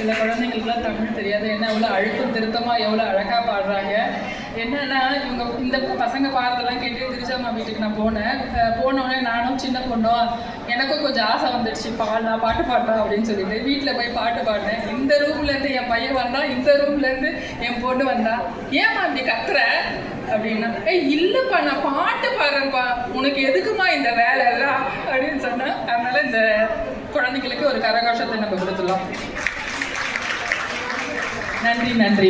சில குழந்தைங்களுக்குலாம் தமிழ் தெரியாது. என்ன எவ்வளோ அழுத்தம் திருத்தமாக எவ்வளோ அழகாக பாடுறாங்க. என்னன்னா இவங்க இந்த பசங்க பாடுறதெல்லாம் கேட்டு திருச்சாமா வீட்டுக்கு நான் போனோடனே நானும் சின்ன பொண்ணும் எனக்கும் கொஞ்சம் ஆசை வந்துடுச்சு, பாடலாம் பாட்டு பாடலாம் அப்படின்னு சொல்லிட்டு வீட்டில் போய் பாட்டு பாடினேன். இந்த ரூம்லேருந்து என் பையன் வந்தான், இந்த ரூம்லேருந்து என் பொண்ணு வந்தா. ஏம்மா அப்படி கத்துற அப்படின்னா, இல்லைப்பா நான் பாட்டு பாடுறேன்ப்பா, உனக்கு எதுக்குமா இந்த வேலை எல்லாம் அப்படின்னு சொன்னேன். அதனால இந்த குழந்தைகளுக்கு ஒரு கரகோஷத்தை நம்ம கொடுத்துடலாம். நன்றி.